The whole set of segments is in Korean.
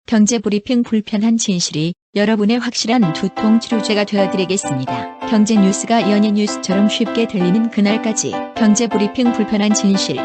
경제브리핑 불편한 진실이 여러분의 확실한 두통 치료제가 되어드리겠습니다. 경제 뉴스가 연예 뉴스처럼 쉽게 들리는 그날까지 경제브리핑 불편한 진실.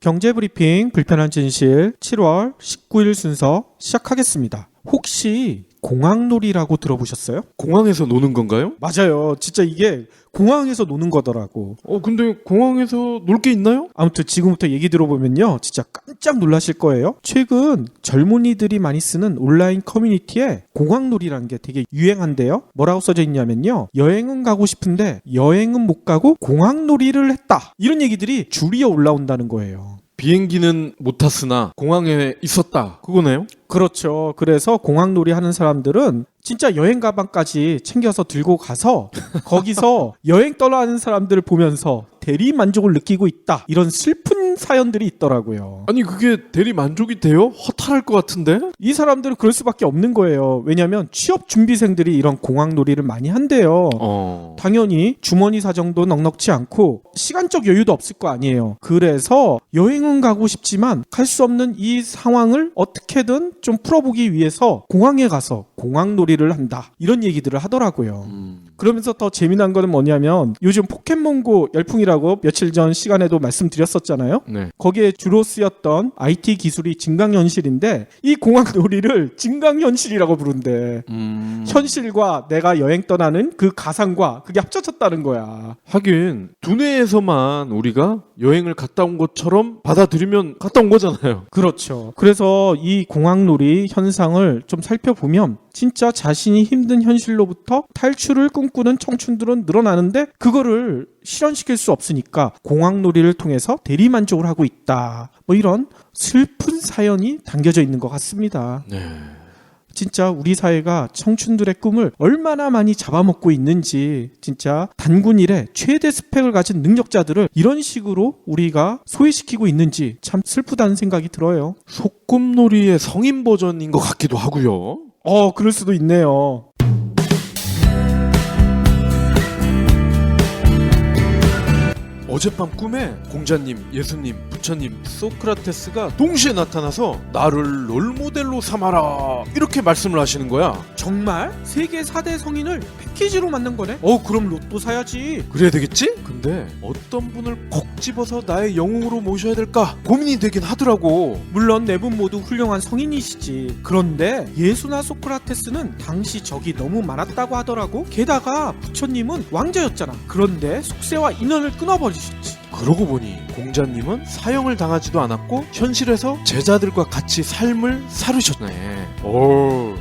경제브리핑 불편한 진실 7월 19일 순서 시작하겠습니다. 혹시 공항놀이라고 들어보셨어요? 공항에서 노는 건가요? 맞아요. 진짜 이게 공항에서 노는 거더라고. 근데 공항에서 놀 게 있나요? 아무튼 지금부터 얘기 들어보면요. 진짜 깜짝 놀라실 거예요. 최근 젊은이들이 많이 쓰는 온라인 커뮤니티에 공항놀이라는 게 되게 유행한데요. 뭐라고 써져 있냐면요. 여행은 가고 싶은데 여행은 못 가고 공항놀이를 했다. 이런 얘기들이 줄이어 올라온다는 거예요. 비행기는 못 탔으나 공항에 있었다. 그거네요? 그렇죠. 그래서 공항놀이 하는 사람들은 진짜 여행 가방까지 챙겨서 들고 가서 거기서 여행 떠나는 사람들을 보면서 대리 만족을 느끼고 있다. 이런 슬픈 사연들이 있더라고요. 아니 그게 대리 만족이 돼요? 허탈할 것 같은데? 이 사람들은 그럴 수밖에 없는 거예요. 왜냐하면 취업 준비생들이 이런 공항놀이를 많이 한대요. 당연히 주머니 사정도 넉넉치 않고 시간적 여유도 없을 거 아니에요. 그래서 여행은 가고 싶지만 갈 수 없는 이 상황을 어떻게든 좀 풀어보기 위해서 공항에 가서 공항놀이를 한다. 이런 얘기들을 하더라고요. 그러면서 더 재미난 거는 뭐냐면 요즘 포켓몬고 열풍이라고 며칠 전 시간에도 말씀드렸었잖아요. 네. 거기에 주로 쓰였던 IT 기술이 증강현실인데 이 공항놀이를 증강현실이라고 부른대. 현실과 내가 여행 떠나는 그 가상과 그게 합쳐졌다는 거야. 하긴 두뇌에서만 우리가 여행을 갔다 온 것처럼 받아들이면 갔다 온 거잖아요. 그렇죠. 그래서 이 공항놀이 현상을 좀 살펴보면 진짜 자신이 힘든 현실로부터 탈출을 꿈꾸는 청춘들은 늘어나는데 그거를 실현시킬 수 없으니까 공항놀이를 통해서 대리만족을 하고 있다. 뭐 이런 슬픈 사연이 담겨져 있는 것 같습니다. 네. 진짜 우리 사회가 청춘들의 꿈을 얼마나 많이 잡아먹고 있는지 진짜 단군 일에 최대 스펙을 가진 능력자들을 이런 식으로 우리가 소외시키고 있는지 참 슬프다는 생각이 들어요. 소꿉놀이의 성인 버전인 것 같기도 하고요. 그럴 수도 있네요. 어젯밤 꿈에 공자님, 예수님, 부처님, 소크라테스가 동시에 나타나서 나를 롤모델로 삼아라 이렇게 말씀을 하시는 거야. 정말? 세계 4대 성인을 패키지로 만든 거네? 그럼 로또 사야지. 그래야 되겠지? 근데 어떤 분을 콕 집어서 나의 영웅으로 모셔야 될까 고민이 되긴 하더라고. 물론 네 분 모두 훌륭한 성인이시지. 그런데 예수나 소크라테스는 당시 적이 너무 많았다고 하더라고. 게다가 부처님은 왕자였잖아. 그런데 속세와 인연을 끊어버리셨지. 그러고 보니 공자님은 사형을 당하지도 않았고 현실에서 제자들과 같이 삶을 살으셨네.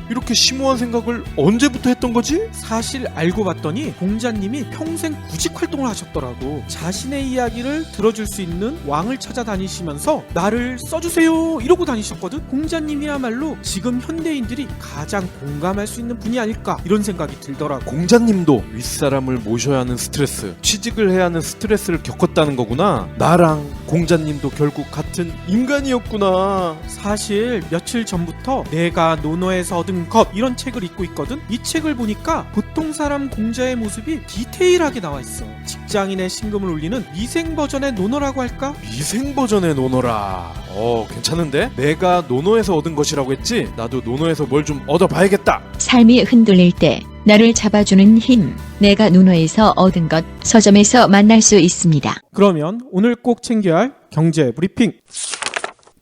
이렇게 심오한 생각을 언제부터 했던 거지? 사실 알고 봤더니 공자님이 평생 구직 활동을 하셨더라고. 자신의 이야기를 들어줄 수 있는 왕을 찾아다니시면서 나를 써주세요 이러고 다니셨거든. 공자님이야말로 지금 현대인들이 가장 공감할 수 있는 분이 아닐까 이런 생각이 들더라고. 공자님도 윗사람을 모셔야 하는 스트레스, 취직을 해야 하는 스트레스를 겪었다는 거구나. 나랑 공자님도 결국 같은 인간이었구나. 사실 며칠 전부터 내가 논어에서 얻은 것 이런 책을 읽고 있거든. 이 책을 보니까 보통 사람 공자의 모습이 디테일하게 나와 있어. 직장인의 신금을 울리는 미생 버전의 논어라고 할까? 미생 버전의 논어라. 괜찮은데? 내가 논어에서 얻은 것이라고 했지? 나도 논어에서 뭘 좀 얻어봐야겠다. 삶이 흔들릴 때 나를 잡아주는 힘. 내가 논어에서 얻은 것 서점에서 만날 수 있습니다. 그러면 오늘 꼭 챙겨야 할 경제 브리핑.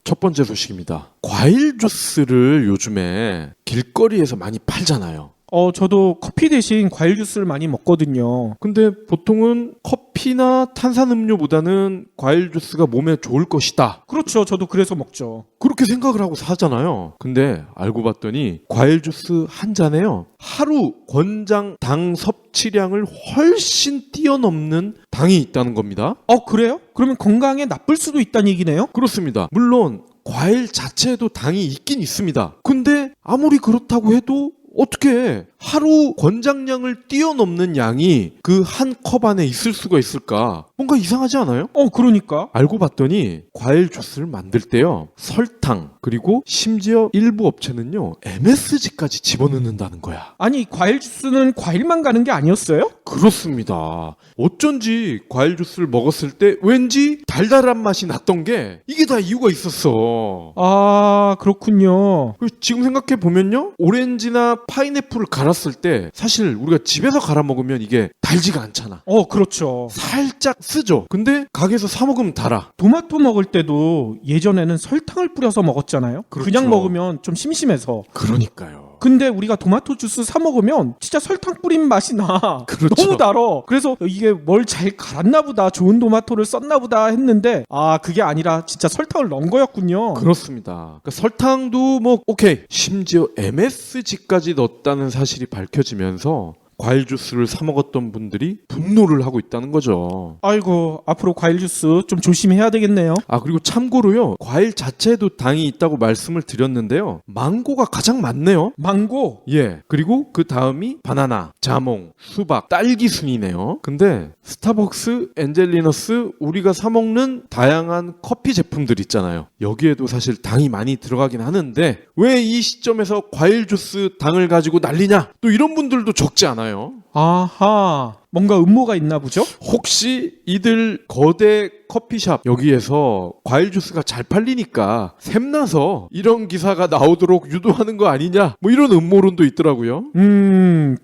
첫 번째 소식입니다. 과일 주스를 요즘에 길거리에서 많이 팔잖아요. 저도 커피 대신 과일 주스를 많이 먹거든요. 근데 보통은 커피나 탄산음료보다는 과일 주스가 몸에 좋을 것이다. 그렇죠. 저도 그래서 먹죠. 그렇게 생각을 하고 사잖아요. 근데 알고 봤더니 과일 주스 한 잔에요. 하루 권장 당 섭취량을 훨씬 뛰어넘는 당이 있다는 겁니다. 그래요? 그러면 건강에 나쁠 수도 있다는 얘기네요? 그렇습니다. 물론 과일 자체에도 당이 있긴 있습니다. 근데 아무리 그렇다고 해도 어떻게 하루 권장량을 뛰어넘는 양이 그 한 컵 안에 있을 수가 있을까? 뭔가 이상하지 않아요? 그러니까. 알고 봤더니 과일 주스를 만들 때요, 설탕, 그리고 심지어 일부 업체는요, MSG까지 집어넣는다는 거야. 아니, 과일 주스는 과일만 가는 게 아니었어요? 그렇습니다. 어쩐지 과일 주스를 먹었을 때 왠지 달달한 맛이 났던 게 이게 다 이유가 있었어. 아, 그렇군요. 지금 생각해 보면요, 오렌지나 파인애플을 갈았을 때 사실 우리가 집에서 갈아 먹으면 이게 달지가 않잖아. 그렇죠. 살짝 쓰죠. 근데 가게에서 사 먹으면 달아. 토마토 먹을 때도 예전에는 설탕을 뿌려서 먹었잖아요. 그렇죠. 그냥 먹으면 좀 심심해서. 그러니까요. 근데 우리가 토마토 주스 사 먹으면 진짜 설탕 뿌린 맛이 나. 그렇죠. 너무 달아. 그래서 이게 뭘 잘 갈았나 보다, 좋은 토마토를 썼나 보다 했는데, 그게 아니라 진짜 설탕을 넣은 거였군요. 그렇습니다. 그러니까 설탕도 뭐 오케이, 심지어 MSG까지 넣었다는 사실이 밝혀지면서 과일 주스를 사 먹었던 분들이 분노를 하고 있다는 거죠. 아이고, 앞으로 과일 주스 좀 조심해야 되겠네요. 그리고 참고로요, 과일 자체에도 당이 있다고 말씀을 드렸는데요, 망고가 가장 많네요. 망고. 예. 그리고 그 다음이 바나나, 자몽, 수박, 딸기 순이네요. 근데 스타벅스, 엔젤리너스, 우리가 사 먹는 다양한 커피 제품들 있잖아요. 여기에도 사실 당이 많이 들어가긴 하는데 왜 이 시점에서 과일 주스 당을 가지고 난리냐? 또 이런 분들도 적지 않아요. 아하, 뭔가 음모가 있나 보죠? 혹시 이들 거대 커피숍 여기에서 과일 주스가 잘 팔리니까 샘나서 이런 기사가 나오도록 유도하는 거 아니냐? 뭐 이런 음모론도 있더라고요.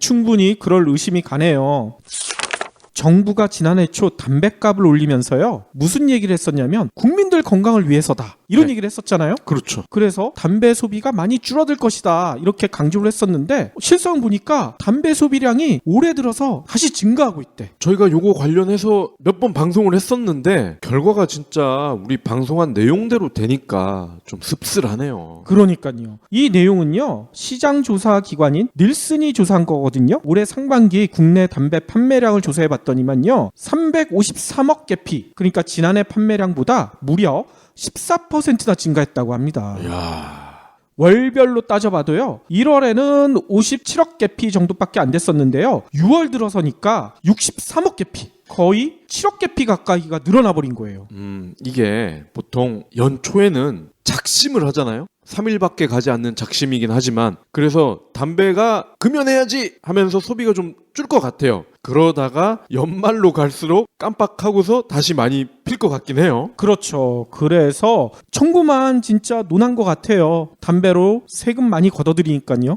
충분히 그럴 의심이 가네요. 정부가 지난해 초 담뱃값을 올리면서요, 무슨 얘기를 했었냐면 국민들 건강을 위해서다, 이런 얘기를 했었잖아요. 그렇죠. 그래서 담배 소비가 많이 줄어들 것이다, 이렇게 강조를 했었는데 실상 보니까 담배 소비량이 올해 들어서 다시 증가하고 있대. 저희가 요거 관련해서 몇 번 방송을 했었는데 결과가 진짜 우리 방송한 내용대로 되니까 좀 씁쓸하네요. 그러니까요. 이 내용은요, 시장 조사 기관인 닐슨이 조사한 거거든요. 올해 상반기 국내 담배 판매량을 조사해봤더니만요, 353억 개피, 그러니까 지난해 판매량보다 무려 14%나 증가했다고 합니다. 이야. 월별로 따져봐도요, 1월에는 57억 개피 정도밖에 안 됐었는데요, 6월 들어서니까 63억 개피, 거의 7억 개피 가까이가 늘어나 버린 거예요. 이게 보통 연초에는 작심을 하잖아요. 3일밖에 가지 않는 작심이긴 하지만, 그래서 담배가 금연해야지 하면서 소비가 좀 줄 것 같아요. 그러다가 연말로 갈수록 깜빡하고서 다시 많이 필 것 같긴 해요. 그렇죠. 그래서 청구만 진짜 논한 것 같아요. 담배로 세금 많이 걷어들이니까요.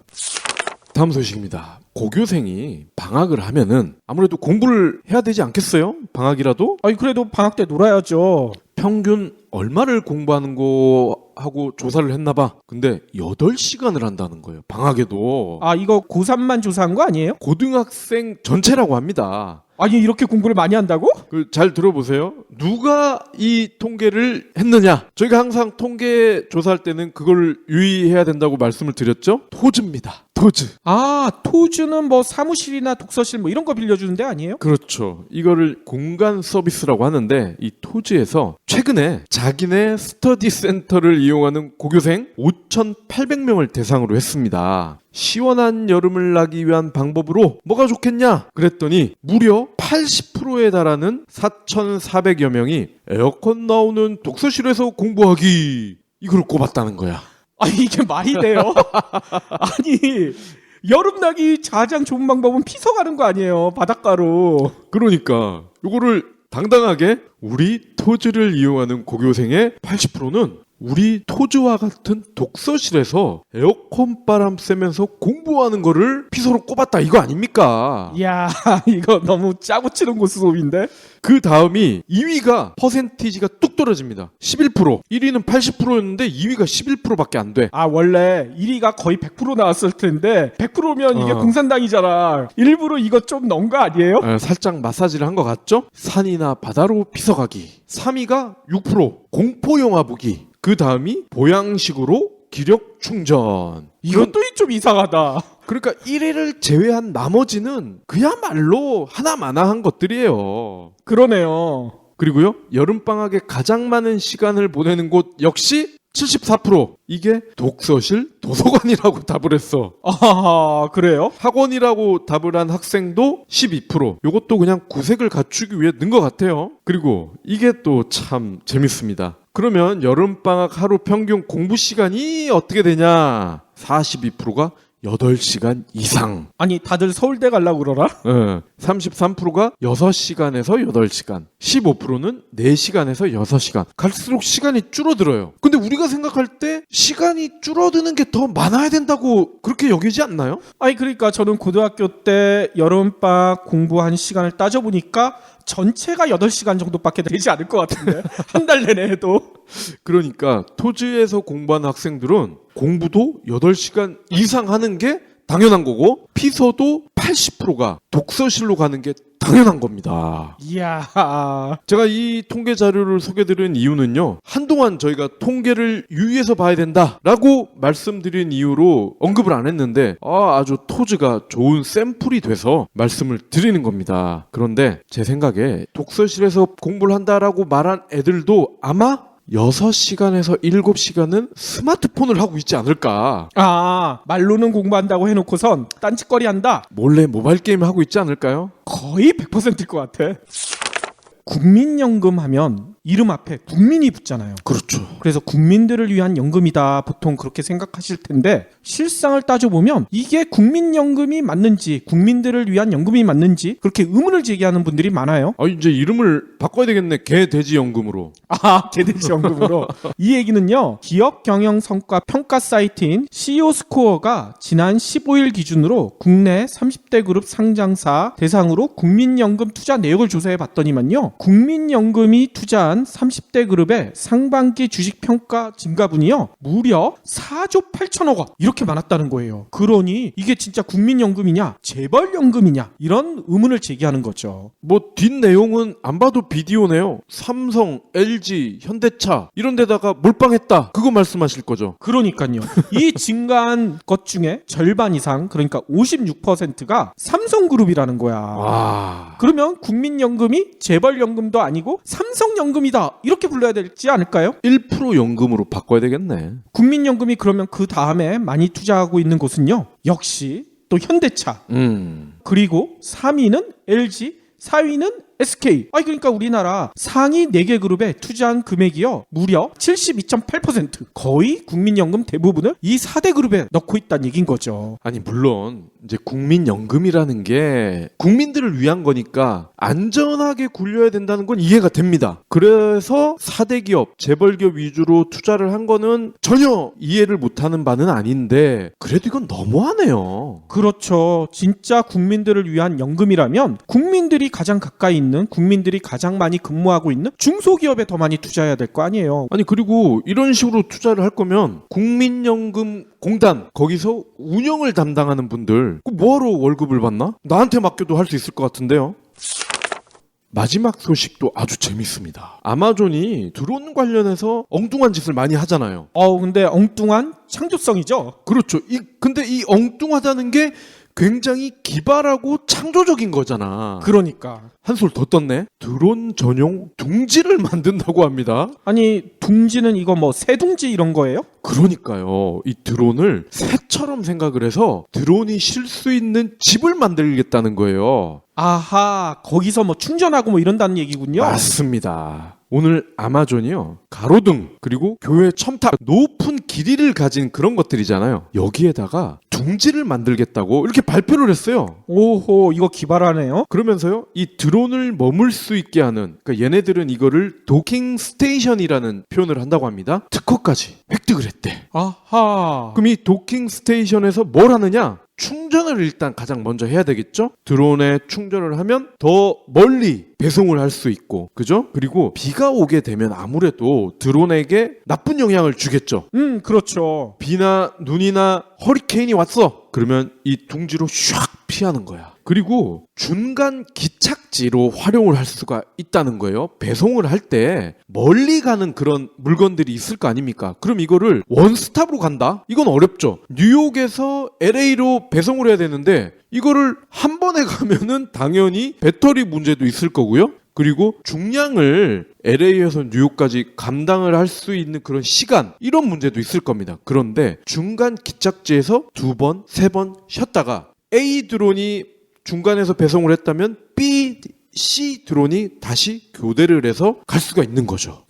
다음 소식입니다. 고교생이 방학을 하면은 아무래도 공부를 해야 되지 않겠어요? 방학이라도? 아니, 그래도 방학 때 놀아야죠. 평균 얼마를 공부하는 거 하고 조사를 했나봐. 근데 8시간을 한다는 거예요. 방학에도. 이거 고3만 조사한 거 아니에요? 고등학생 전체라고 합니다. 아니, 이렇게 공부를 많이 한다고? 잘 들어보세요. 누가 이 통계를 했느냐? 저희가 항상 통계 조사할 때는 그걸 유의해야 된다고 말씀을 드렸죠? 토즈입니다. 토즈. 토즈는 뭐 사무실이나 독서실 뭐 이런 거 빌려주는 데 아니에요? 그렇죠. 이거를 공간 서비스라고 하는데, 이 토즈에서 최근에 자기네 스터디 센터를 이용하는 고교생 5,800명을 대상으로 했습니다. 시원한 여름을 나기 위한 방법으로 뭐가 좋겠냐? 그랬더니 무려 80%에 달하는 4,400여 명이 에어컨 나오는 독서실에서 공부하기, 이걸 꼽았다는 거야. 이게 말이 돼요? 아니, 여름 나기 가장 좋은 방법은 피서 가는 거 아니에요, 바닷가로. 그러니까 요거를 당당하게 우리 토즈를 이용하는 고교생의 80%는 우리 토즈와 같은 독서실에서 에어컨 바람 쐬면서 공부하는 거를 피서로 꼽았다, 이거 아닙니까? 이야, 이거 너무 짜고 치는 고수톱인데? 그 다음이 2위가 퍼센티지가 뚝 떨어집니다. 11%. 1위는 80%였는데 2위가 11%밖에 안 돼. 원래 1위가 거의 100% 나왔을 텐데 100%면 이게 공산당이잖아. 일부러 이거 좀 넣은 거 아니에요? 살짝 마사지를 한 것 같죠? 산이나 바다로 피서가기. 3위가 6%. 공포영화 보기. 그 다음이 보양식으로 기력 충전. 이것도 좀 이상하다. 그러니까 1위를 제외한 나머지는 그야말로 하나마나한 것들이에요. 그러네요. 그리고요, 여름방학에 가장 많은 시간을 보내는 곳 역시 74%. 이게 독서실, 도서관이라고 답을 했어. 아, 그래요? 학원이라고 답을 한 학생도 12%. 요것도 그냥 구색을 갖추기 위해 넣은 것 같아요. 그리고 이게 또 참 재밌습니다. 그러면 여름방학 하루 평균 공부 시간이 어떻게 되냐? 42%가 8시간 이상. 아니, 다들 서울대 가려고 그러나? 33%가 6시간에서 8시간. 15%는 4시간에서 6시간. 갈수록 시간이 줄어들어요. 근데 우리가 생각할 때 시간이 줄어드는 게 더 많아야 된다고 그렇게 여기지 않나요? 아니, 그러니까 저는 고등학교 때 여름방학 공부한 시간을 따져보니까 전체가 8시간 정도밖에 되지 않을 것 같은데. 한 달 내내 해도. 그러니까 토지에서 공부하는 학생들은 공부도 8시간 이상 하는 게 당연한 거고 피서도 80%가 독서실로 가는 게 당연한 겁니다. 이야. 제가 이 통계 자료를 소개드린 이유는요. 한동안 저희가 통계를 유의해서 봐야 된다라고 말씀드린 이유로 언급을 안 했는데 아주 토지가 좋은 샘플이 돼서 말씀을 드리는 겁니다. 그런데 제 생각에 독서실에서 공부를 한다라고 말한 애들도 아마 6시간에서 7시간은 스마트폰을 하고 있지 않을까. 아, 말로는 공부한다고 해놓고선 딴짓거리 한다? 몰래 모바일 게임을 하고 있지 않을까요? 거의 100%일 것 같아. 국민연금 하면 이름 앞에 국민이 붙잖아요. 그렇죠. 그래서 국민들을 위한 연금이다 보통 그렇게 생각하실 텐데 실상을 따져보면 이게 국민연금이 맞는지 국민들을 위한 연금이 맞는지 그렇게 의문을 제기하는 분들이 많아요. 이제 이름을 바꿔야 되겠네. 개돼지연금으로. 아, 개돼지연금으로. 이 얘기는요. 기업 경영 성과 평가 사이트인 CEO 스코어가 지난 15일 기준으로 국내 30대 그룹 상장사 대상으로 국민연금 투자 내역을 조사해 봤더니만요. 국민연금이 투자한 30대 그룹의 상반기 주식 평가 증가분이요. 무려 4조 8천억 원. 이렇게 많았다는 거예요. 그러니 이게 진짜 국민연금이냐 재벌연금이냐 이런 의문을 제기하는 거죠. 뭐 뒷내용은 안 봐도 비디오네요. 삼성, LG, 현대차 이런 데다가 몰빵했다. 그거 말씀하실 거죠? 그러니까요. 이 증가한 것 중에 절반 이상 그러니까 56%가 삼성그룹이라는 거야. 와. 그러면 국민연금이 재벌연금도 아니고 삼성연금이다 이렇게 불러야 되지 않을까요? 1% 연금으로 바꿔야 되겠네. 국민연금이 그러면 그 다음에 많이 투자하고 있는 곳은요. 역시 또 현대차. 그리고 3위는 LG, 4위는 SK. 그러니까 우리나라 상위 4개 그룹에 투자한 금액이요. 무려 72.8%. 거의 국민연금 대부분을 이 4대 그룹에 넣고 있다는 얘기인 거죠. 아니 물론 이제 국민연금이라는 게 국민들을 위한 거니까 안전하게 굴려야 된다는 건 이해가 됩니다. 그래서 4대 기업, 재벌기업 위주로 투자를 한 거는 전혀 이해를 못하는 바는 아닌데 그래도 이건 너무하네요. 그렇죠. 진짜 국민들을 위한 연금이라면 국민들이 가장 가까이 있는 국민들이 가장 많이 근무하고 있는 중소기업에 더 많이 투자해야 될 거 아니에요. 아니 그리고 이런 식으로 투자를 할 거면 국민연금 공단 거기서 운영을 담당하는 분들 뭐하러 월급을 받나? 나한테 맡겨도 할 수 있을 것 같은데요. 마지막 소식도 아주 재밌습니다. 아마존이 드론 관련해서 엉뚱한 짓을 많이 하잖아요. 근데 엉뚱한 창조성이죠. 그렇죠. 근데 이 엉뚱하다는 게 굉장히 기발하고 창조적인 거잖아. 그러니까. 한술 더 떴네. 드론 전용 둥지를 만든다고 합니다. 아니 둥지는 이거 뭐 새둥지 이런 거예요? 그러니까요. 이 드론을 새처럼 생각을 해서 드론이 쉴 수 있는 집을 만들겠다는 거예요. 아하, 거기서 뭐 충전하고 뭐 이런다는 얘기군요. 맞습니다. 오늘 아마존이요. 가로등 그리고 교회 첨탑 높은 길이를 가진 그런 것들이잖아요. 여기에다가 둥지를 만들겠다고 이렇게 발표를 했어요. 오호, 이거 기발하네요. 그러면서요. 이 드론을 머물 수 있게 하는 그러니까 얘네들은 이거를 도킹 스테이션이라는 표현을 한다고 합니다. 특허까지 획득을 했대. 아하. 그럼 이 도킹 스테이션에서 뭘 하느냐? 충전을 일단 가장 먼저 해야 되겠죠? 드론에 충전을 하면 더 멀리 배송을 할 수 있고, 그죠? 그리고 비가 오게 되면 아무래도 드론에게 나쁜 영향을 주겠죠? 그렇죠. 비나 눈이나 허리케인이 왔어! 그러면 이 둥지로 샥 피하는 거야. 그리고 중간 기착지로 활용을 할 수가 있다는 거예요. 배송을 할 때 멀리 가는 그런 물건들이 있을 거 아닙니까? 그럼 이거를 원스톱으로 간다? 이건 어렵죠. 뉴욕에서 LA로 배송을 해야 되는데 이거를 한 번에 가면은 당연히 배터리 문제도 있을 거고요. 그리고 중량을 LA에서 뉴욕까지 감당을 할 수 있는 그런 시간, 이런 문제도 있을 겁니다. 그런데 중간 기착지에서 2번, 3번 쉬었다가 A 드론이 중간에서 배송을 했다면 B, C 드론이 다시 교대를 해서 갈 수가 있는 거죠.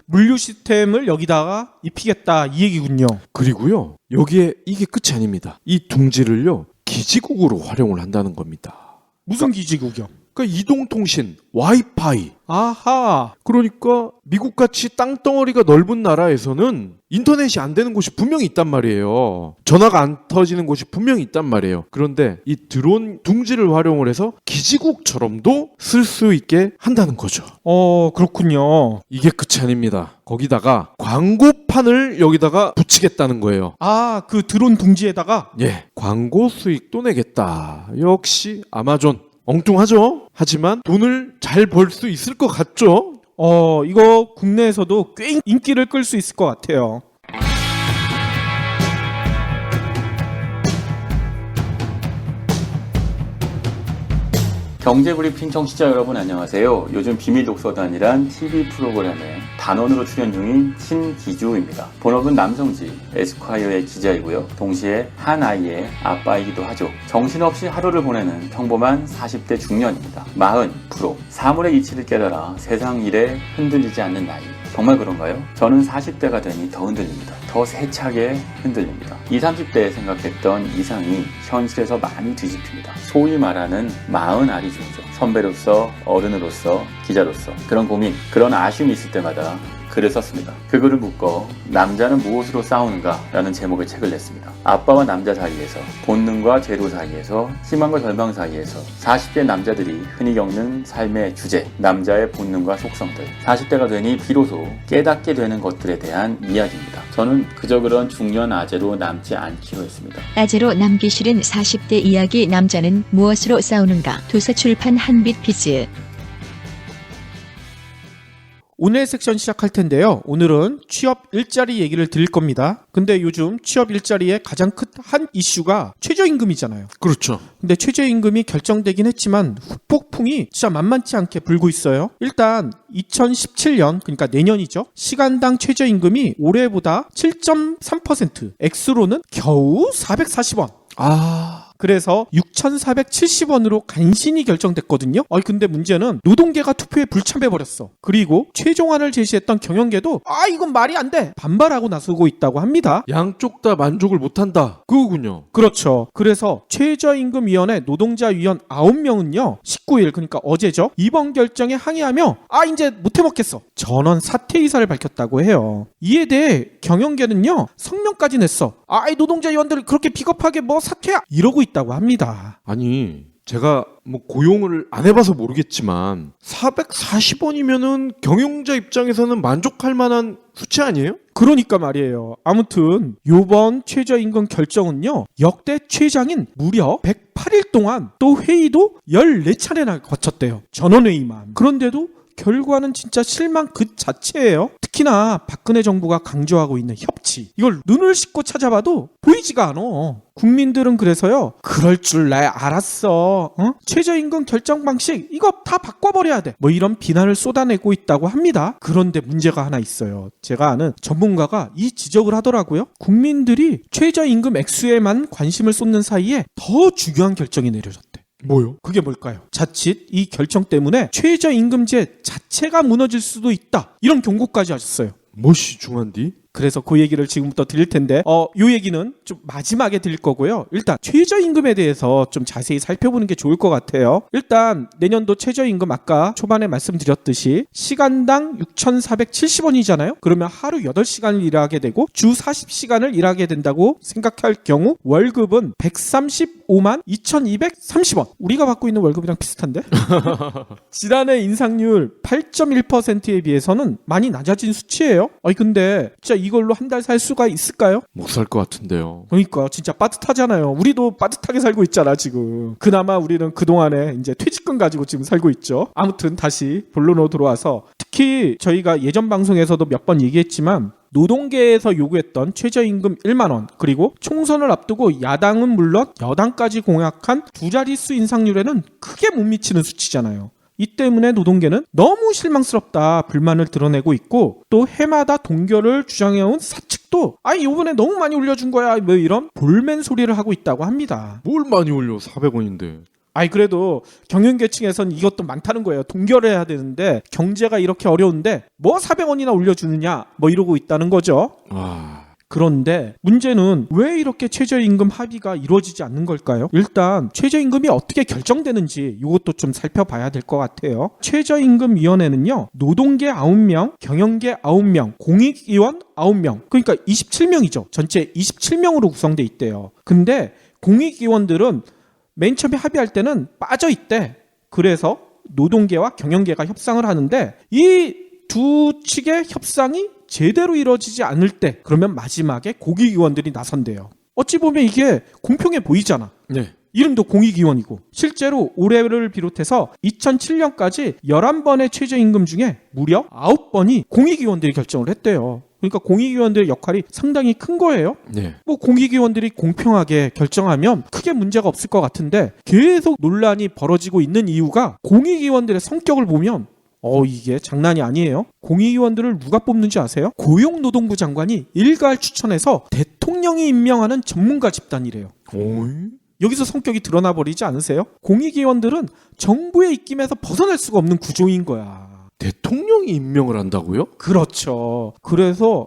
물류 시스템을 여기다가 입히겠다 이 얘기군요. 그리고요, 여기에 이게 끝이 아닙니다. 이 둥지를요, 기지국으로 활용을 한다는 겁니다. 무슨 기지국이요? 그러니까 이동통신, 와이파이. 아하. 그러니까 미국같이 땅덩어리가 넓은 나라에서는 인터넷이 안 되는 곳이 분명히 있단 말이에요. 전화가 안 터지는 곳이 분명히 있단 말이에요. 그런데 이 드론 둥지를 활용을 해서 기지국처럼도 쓸 수 있게 한다는 거죠. 그렇군요. 이게 끝이 아닙니다. 거기다가 광고판을 여기다가 붙이겠다는 거예요. 아, 그 드론 둥지에다가? 예, 광고 수익도 내겠다. 역시 아마존. 엉뚱하죠? 하지만 돈을 잘 벌 수 있을 것 같죠? 이거 국내에서도 꽤 인기를 끌 수 있을 것 같아요. 경제브리핑 청취자 여러분 안녕하세요. 요즘 비밀독서단이란 TV 프로그램에 단원으로 출연 중인 신기주입니다. 본업은 남성지 에스콰이어의 기자이고요. 동시에 한 아이의 아빠이기도 하죠. 정신없이 하루를 보내는 평범한 40대 중년입니다. 40%. 사물의 이치를 깨달아 세상 일에 흔들리지 않는 나이. 정말 그런가요? 저는 40대가 되니 더 흔들립니다. 더 세차게 흔들립니다. 20, 30대에 생각했던 이상이 현실에서 많이 뒤집힙니다. 소위 말하는 40알이 중이죠. 선배로서, 어른으로서, 기자로서 그런 고민, 그런 아쉬움이 있을 때마다 글을 썼습니다. 그 글을 묶어 남자는 무엇으로 싸우는가 라는 제목의 책을 냈습니다. 아빠와 남자 사이에서, 본능과 제도 사이에서, 희망과 절망 사이에서 40대 남자들이 흔히 겪는 삶의 주제, 남자의 본능과 속성들, 40대가 되니 비로소 깨닫게 되는 것들에 대한 이야기입니다. 저는 그저 그런 중년 아재로 남지 않기로 했습니다. 아재로 남기 싫은 40대 이야기 남자는 무엇으로 싸우는가. 도서출판 한빛비즈. 오늘 섹션 시작할 텐데요. 오늘은 취업 일자리 얘기를 드릴 겁니다. 근데 요즘 취업 일자리의 가장 큰 한 이슈가 최저임금이잖아요. 그렇죠. 근데 최저임금이 결정되긴 했지만 후폭풍이 진짜 만만치 않게 불고 있어요. 일단 2017년, 그러니까 내년이죠. 시간당 최저임금이 올해보다 7.3%, 액수로는 겨우 440원. 그래서 6,470원으로 간신히 결정됐거든요. 근데 문제는 노동계가 투표에 불참해버렸어. 그리고 최종안을 제시했던 경영계도 이건 말이 안 돼! 반발하고 나서고 있다고 합니다. 양쪽 다 만족을 못한다. 그거군요. 그렇죠. 그래서 최저임금위원회 노동자위원 9명은요. 19일, 그러니까 어제죠. 이번 결정에 항의하며 이제 못해먹겠어. 전원 사퇴 의사를 밝혔다고 해요. 이에 대해 경영계는요. 성명까지 냈어. 이 노동자위원들 그렇게 비겁하게 사퇴야! 이러고 있다고 합니다. 아니, 제가 고용을 안 해봐서 모르겠지만 440원이면은 경영자 입장에서는 만족할 만한 수치 아니에요? 그러니까 말이에요. 아무튼 요번 최저임금 결정은요. 역대 최장인 무려 108일 동안 또 회의도 14차례나 거쳤대요. 전원회의만. 그런데도 결과는 진짜 실망 그 자체예요. 특히나 박근혜 정부가 강조하고 있는 협치. 이걸 눈을 씻고 찾아봐도 보이지가 않아. 국민들은 그래서요. 그럴 줄 나 알았어. 최저임금 결정 방식 이거 다 바꿔버려야 돼. 이런 비난을 쏟아내고 있다고 합니다. 그런데 문제가 하나 있어요. 제가 아는 전문가가 이 지적을 하더라고요. 국민들이 최저임금 액수에만 관심을 쏟는 사이에 더 중요한 결정이 내려졌대. 뭐요? 그게 뭘까요? 자칫 이 결정 때문에 최저임금제 자체가 무너질 수도 있다. 이런 경고까지 하셨어요. 멋이 중한디? 그래서 그 얘기를 지금부터 드릴 텐데 요 얘기는 좀 마지막에 드릴 거고요. 일단 최저임금에 대해서 좀 자세히 살펴보는 게 좋을 것 같아요. 일단 내년도 최저임금 아까 초반에 말씀드렸듯이 시간당 6,470원이잖아요. 그러면 하루 8시간을 일하게 되고 주 40시간을 일하게 된다고 생각할 경우 월급은 135만 2,230원. 우리가 받고 있는 월급이랑 비슷한데? 지난해 인상률 8.1%에 비해서는 많이 낮아진 수치예요. 근데 진짜 이걸로 한 달 살 수가 있을까요? 못 살 것 같은데요. 그러니까 진짜 빠듯하잖아요. 우리도 빠듯하게 살고 있잖아 지금. 그나마 우리는 그동안에 이제 퇴직금 가지고 지금 살고 있죠. 아무튼 다시 본론으로 들어와서 특히 저희가 예전 방송에서도 몇 번 얘기했지만 노동계에서 요구했던 최저임금 1만 원 그리고 총선을 앞두고 야당은 물론 여당까지 공약한 두 자릿수 인상률에는 크게 못 미치는 수치잖아요. 이 때문에 노동계는 너무 실망스럽다 불만을 드러내고 있고, 또 해마다 동결을 주장해온 사측도 요번에 너무 많이 올려준 거야 뭐 이런 볼멘 소리를 하고 있다고 합니다. 뭘 많이 올려 400원인데. 그래도 경영계층에선 이것도 많다는 거예요. 동결해야 되는데 경제가 이렇게 어려운데 뭐 400원이나 올려주느냐 뭐 이러고 있다는 거죠. 그런데 문제는 왜 이렇게 최저임금 합의가 이루어지지 않는 걸까요? 일단 최저임금이 어떻게 결정되는지 이것도 좀 살펴봐야 될 것 같아요. 최저임금위원회는요, 노동계 9명, 경영계 9명, 공익위원 9명, 그러니까 27명이죠. 전체 27명으로 구성돼 있대요. 근데 공익위원들은 맨 처음에 합의할 때는 빠져 있대. 그래서 노동계와 경영계가 협상을 하는데 이 두 측의 협상이 제대로 이루어지지 않을 때, 그러면 마지막에 공익위원들이 나선대요. 어찌 보면 이게 공평해 보이잖아. 네. 이름도 공익위원이고. 실제로 올해를 비롯해서 2007년까지 11번의 최저임금 중에 무려 9번이 공익위원들이 결정을 했대요. 그러니까 공익위원들의 역할이 상당히 큰 거예요. 네. 뭐 공익위원들이 공평하게 결정하면 크게 문제가 없을 것 같은데 계속 논란이 벌어지고 있는 이유가 공익위원들의 성격을 보면 이게 장난이 아니에요. 공익위원들을 누가 뽑는지 아세요? 고용노동부 장관이 일괄 추천해서 대통령이 임명하는 전문가 집단이래요. 여기서 성격이 드러나 버리지 않으세요? 공익위원들은 정부의 입김에서 벗어날 수가 없는 구조인 거야. 대통령이 임명을 한다고요? 그렇죠. 그래서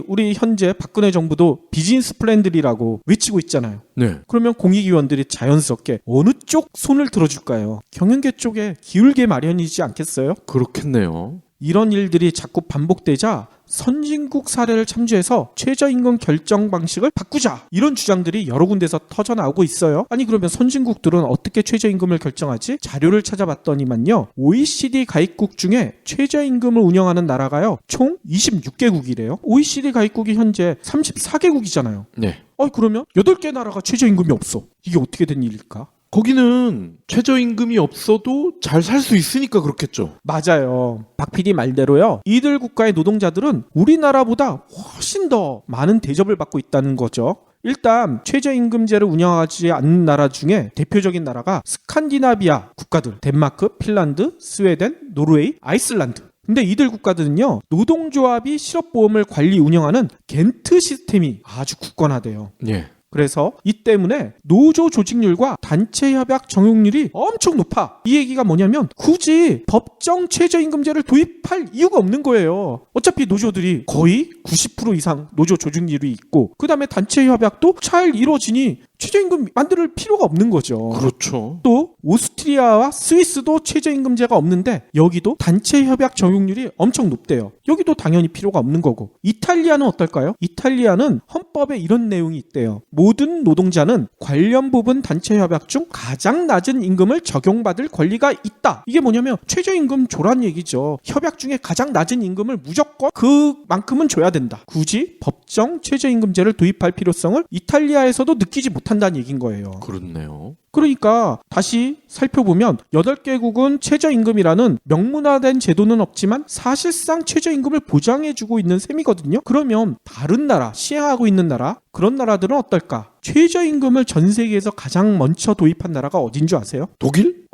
우리 현재 박근혜 정부도 비즈니스 플랜들이라고 외치고 있잖아요. 네. 그러면 공익위원들이 자연스럽게 어느 쪽 손을 들어줄까요? 경영계 쪽에 기울게 마련이지 않겠어요? 그렇겠네요. 이런 일들이 자꾸 반복되자 선진국 사례를 참조해서 최저임금 결정 방식을 바꾸자, 이런 주장들이 여러 군데서 터져나오고 있어요. 그러면 선진국들은 어떻게 최저임금을 결정하지? 자료를 찾아봤더니만요, OECD 가입국 중에 최저임금을 운영하는 나라가요 총 26개국이래요. OECD 가입국이 현재 34개국이잖아요. 네. 그러면 8개 나라가 최저임금이 없어. 이게 어떻게 된 일일까? 거기는 최저임금이 없어도 잘 살 수 있으니까 그렇겠죠. 맞아요. 박 PD 말대로요, 이들 국가의 노동자들은 우리나라보다 훨씬 더 많은 대접을 받고 있다는 거죠. 일단 최저임금제를 운영하지 않는 나라 중에 대표적인 나라가 스칸디나비아 국가들, 덴마크, 핀란드, 스웨덴, 노르웨이, 아이슬란드. 근데 이들 국가들은요, 노동조합이 실업보험을 관리 운영하는 겐트 시스템이 아주 굳건하대요. 예. 그래서 이 때문에 노조 조직률과 단체 협약 적용률이 엄청 높아. 이 얘기가 뭐냐면 굳이 법정 최저임금제를 도입할 이유가 없는 거예요. 어차피 노조들이 거의 90% 이상 노조 조직률이 있고, 그 다음에 단체 협약도 잘 이루어지니 최저임금 만들 필요가 없는 거죠. 그렇죠. 또 오스트리아와 스위스도 최저임금제가 없는데 여기도 단체 협약 적용률이 엄청 높대요. 여기도 당연히 필요가 없는 거고. 이탈리아는 어떨까요? 이탈리아는 헌법에 이런 내용이 있대요. 모든 노동자는 관련 부분 단체 협약 중 가장 낮은 임금을 적용받을 권리가 있다. 이게 뭐냐면 최저임금 조란 얘기죠. 협약 중에 가장 낮은 임금을 무조건 그만큼은 줘야 된다. 굳이 법정 최저임금제를 도입할 필요성을 이탈리아에서도 느끼지 못한다는 얘기인 거예요. 그렇네요. 그러니까 다시 살펴보면 8개국은 최저임금이라는 명문화된 제도는 없지만 사실상 최저임금을 보장해주고 있는 셈이거든요. 그러면 다른 나라, 시행하고 있는 나라, 그런 나라들은 어떨까? 최저임금을 전 세계에서 가장 먼저 도입한 나라가 어딘 줄 아세요? 독일?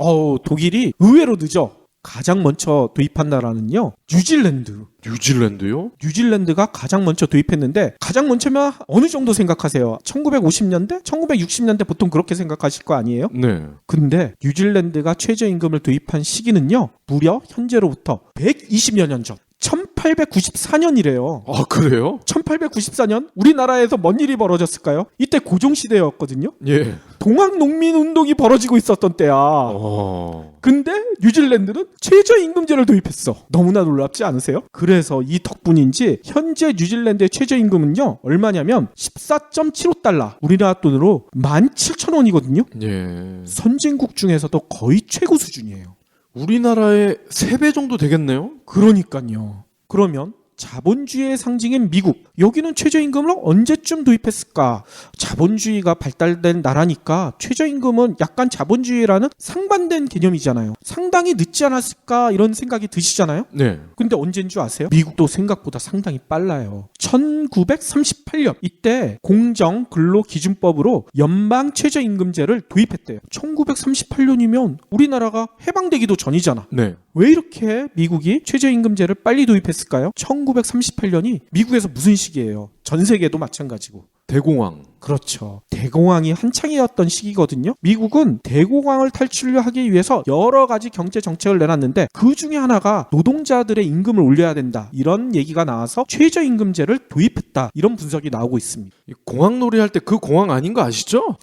독일이 의외로 늦어. 가장 먼저 도입한 나라는요, 뉴질랜드. 뉴질랜드요? 뉴질랜드가 가장 먼저 도입했는데, 가장 먼저면 어느 정도 생각하세요? 1950년대? 1960년대 보통 그렇게 생각하실 거 아니에요? 네. 근데 뉴질랜드가 최저임금을 도입한 시기는요, 무려 현재로부터 120여 년 전. 1894년이래요. 아, 그래요? 1894년? 우리나라에서 뭔 일이 벌어졌을까요? 이때 고종시대였거든요? 예. 동학농민운동이 벌어지고 있었던 때야. 근데 뉴질랜드는 최저임금제를 도입했어. 너무나 놀랍지 않으세요? 그래서 이 덕분인지 현재 뉴질랜드의 최저임금은요, 얼마냐면 14.75달러. 우리나라 돈으로 17,000원이거든요? 예. 선진국 중에서도 거의 최고 수준이에요. 우리나라의 3배 정도 되겠네요? 그러니까요. 그러면 자본주의의 상징인 미국, 여기는 최저임금을 언제쯤 도입했을까? 자본주의가 발달된 나라니까 최저임금은 약간 자본주의라는 상반된 개념이잖아요. 상당히 늦지 않았을까 이런 생각이 드시잖아요. 네. 근데 언제인 줄 아세요? 미국도 생각보다 상당히 빨라요. 1938년 이때 공정근로기준법으로 연방 최저임금제를 도입했대요. 1938년이면 우리나라가 해방되기도 전이잖아. 네. 왜 이렇게 미국이 최저임금제를 빨리 도입했을까요? 1938년이 미국에서 무슨 시기예요? 전 세계도 마찬가지고. 대공황. 그렇죠. 대공황이 한창이었던 시기거든요. 미국은 대공황을 탈출하기 위해서 여러 가지 경제 정책을 내놨는데 그 중에 하나가 노동자들의 임금을 올려야 된다. 이런 얘기가 나와서 최저임금제를 도입했다. 이런 분석이 나오고 있습니다. 공황놀이 할 때 그 공황 아닌 거 아시죠?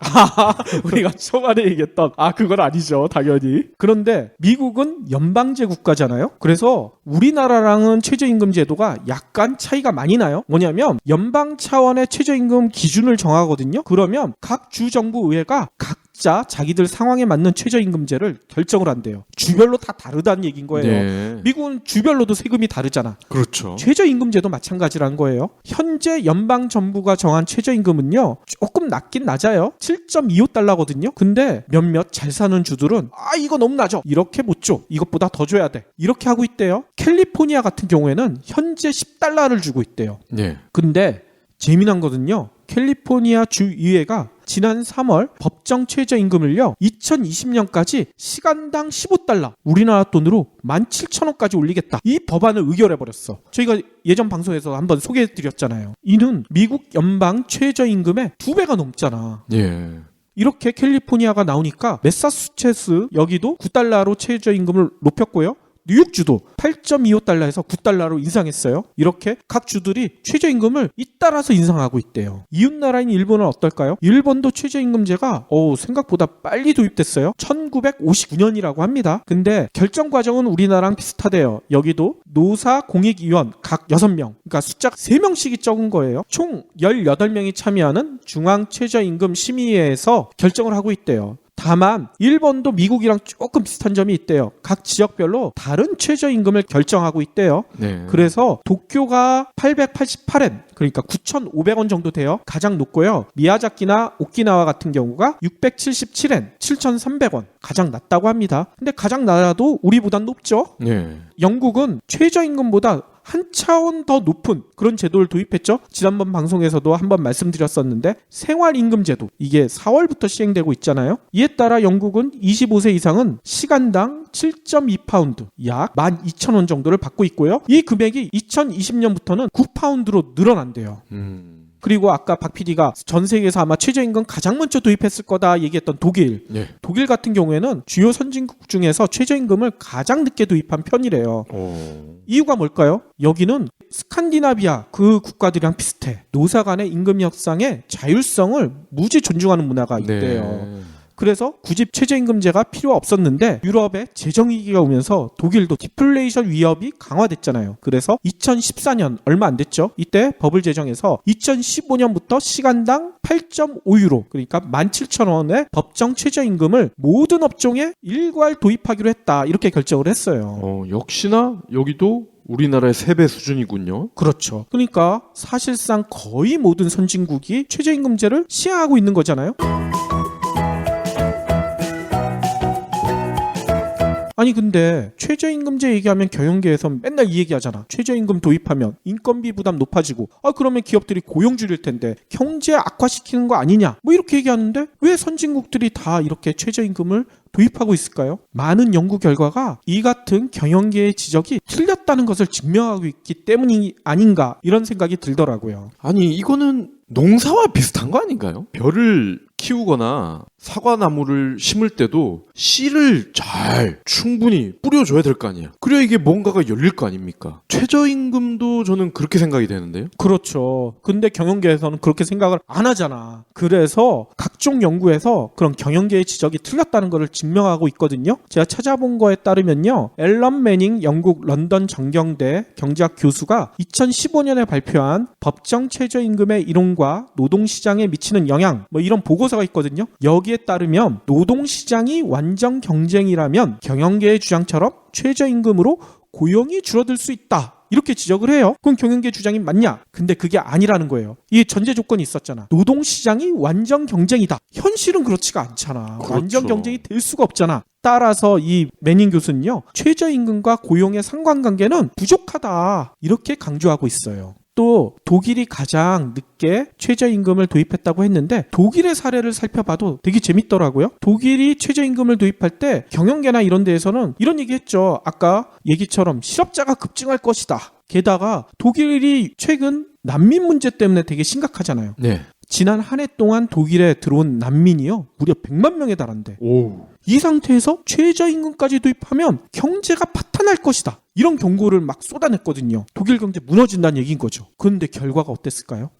우리가 초반에 얘기했던 그건 아니죠. 당연히. 그런데 미국은 연방제 국가잖아요. 그래서 우리나라랑은 최저임금 제도가 약간 차이가 많이 나요. 뭐냐면 연방 차원의 최저임금 기준을 정하거든요. 그러면 각 주정부 의회가 각자 자기들 상황에 맞는 최저임금제를 결정을 한대요. 주별로 다 다르다는 얘기인 거예요. 네. 미국은 주별로도 세금이 다르잖아. 그렇죠. 최저임금제도 마찬가지라는 거예요. 현재 연방 정부가 정한 최저임금은요, 조금 낮긴 낮아요. 7.25달러거든요. 근데 몇몇 잘 사는 주들은 이거 너무 낮아. 이렇게 못 줘. 이것보다 더 줘야 돼. 이렇게 하고 있대요. 캘리포니아 같은 경우에는 현재 10달러를 주고 있대요. 네. 근데 재미난 거는요. 캘리포니아 주의회가 지난 3월 법정 최저임금을요 2020년까지 시간당 15달러 우리나라 돈으로 17,000원까지 올리겠다 이 법안을 의결해버렸어. 저희가 예전 방송에서 한번 소개해드렸잖아요. 이는 미국 연방 최저임금의 2배가 넘잖아. 예. 이렇게 캘리포니아가 나오니까 매사추세츠 여기도 9달러로 최저임금을 높였고요. 뉴욕주도 8.25달러에서 9달러로 인상했어요. 이렇게 각 주들이 최저임금을 잇따라서 인상하고 있대요. 이웃나라인 일본은 어떨까요? 일본도 최저임금제가 생각보다 빨리 도입됐어요. 1959년이라고 합니다. 근데 결정 과정은 우리나라랑 비슷하대요. 여기도 노사 공익위원 각 6명, 그러니까 숫자가 3명씩이 적은 거예요. 총 18명이 참여하는 중앙최저임금 심의회에서 결정을 하고 있대요. 다만 일본도 미국이랑 조금 비슷한 점이 있대요. 각 지역별로 다른 최저임금을 결정하고 있대요. 네. 그래서 도쿄가 888엔 그러니까 9,500원 정도 돼요. 가장 높고요. 미야자키나 오키나와 같은 경우가 677엔 7,300원 가장 낮다고 합니다. 근데 가장 낮아도 우리보단 높죠. 네. 영국은 최저임금보다 한 차원 더 높은 그런 제도를 도입했죠. 지난번 방송에서도 한번 말씀드렸었는데 생활임금제도 이게 4월부터 시행되고 있잖아요. 이에 따라 영국은 25세 이상은 시간당 7.2파운드 약 12,000원 정도를 받고 있고요. 이 금액이 2020년부터는 9파운드로 늘어난대요. 그리고 아까 박 PD가 전 세계에서 아마 최저임금 가장 먼저 도입했을 거다 얘기했던 독일. 네. 독일 같은 경우에는 주요 선진국 중에서 최저임금을 가장 늦게 도입한 편이래요. 이유가 뭘까요? 여기는 스칸디나비아 그 국가들이랑 비슷해. 노사 간의 임금 협상의 자율성을 무지 존중하는 문화가 있대요. 네. 그래서 굳이 최저임금제가 필요 없었는데 유럽에 재정위기가 오면서 독일도 디플레이션 위협이 강화됐잖아요. 그래서 2014년 얼마 안 됐죠. 이때 법을 제정해서 2015년부터 시간당 8.5유로 그러니까 17,000원의 법정 최저임금을 모든 업종에 일괄 도입하기로 했다. 이렇게 결정을 했어요. 역시나 여기도 우리나라의 3배 수준이군요. 그렇죠. 그러니까 사실상 거의 모든 선진국이 최저임금제를 시행하고 있는 거잖아요. 아니 근데 최저임금제 얘기하면 경영계에서 맨날 이 얘기하잖아. 최저임금 도입하면 인건비 부담 높아지고 그러면 기업들이 고용 줄일 텐데 경제 악화시키는 거 아니냐 뭐 이렇게 얘기하는데 왜 선진국들이 다 이렇게 최저임금을 도입하고 있을까요? 많은 연구 결과가 이 같은 경영계의 지적이 틀렸다는 것을 증명하고 있기 때문이 아닌가 이런 생각이 들더라고요. 아니 이거는 농사와 비슷한 거 아닌가요? 벼를 키우거나 사과나무를 심을 때도 씨를 잘 충분히 뿌려줘야 될 거 아니에요. 그래야 이게 뭔가가 열릴 거 아닙니까? 최저임금도 저는 그렇게 생각이 되는데요. 그렇죠. 근데 경영계에서는 그렇게 생각을 안 하잖아. 그래서 각종 연구에서 그런 경영계의 지적이 틀렸다는 것을 증명하고 있거든요. 제가 찾아본 거에 따르면요. 앨런 매닝 영국 런던 정경대 경제학 교수가 2015년에 발표한 법정 최저임금의 이론과 노동시장에 미치는 영향 뭐 이런 보고서가 있거든요. 여기에 따르면 노동시장이 완전 경쟁이라면 경영계의 주장처럼 최저임금으로 고용이 줄어들 수 있다. 이렇게 지적을 해요. 그럼 경영계 주장이 맞냐? 근데 그게 아니라는 거예요. 이 전제 조건이 있었잖아. 노동시장이 완전 경쟁이다. 현실은 그렇지가 않잖아. 그렇죠. 완전 경쟁이 될 수가 없잖아. 따라서 이 매닝 교수는요. 최저임금과 고용의 상관관계는 부족하다. 이렇게 강조하고 있어요. 또 독일이 가장 늦게 최저임금을 도입했다고 했는데 독일의 사례를 살펴봐도 되게 재밌더라고요. 독일이 최저임금을 도입할 때 경영계나 이런 데에서는 이런 얘기했죠. 아까 얘기처럼 실업자가 급증할 것이다. 게다가 독일이 최근 난민 문제 때문에 되게 심각하잖아요. 네. 지난 한 해 동안 독일에 들어온 난민이요. 무려 100만 명에 달한대. 오. 이 상태에서 최저임금까지 도입하면 경제가 파탄할 것이다. 이런 경고를 막 쏟아냈거든요. 독일 경제 무너진다는 얘기인 거죠. 그런데 결과가 어땠을까요?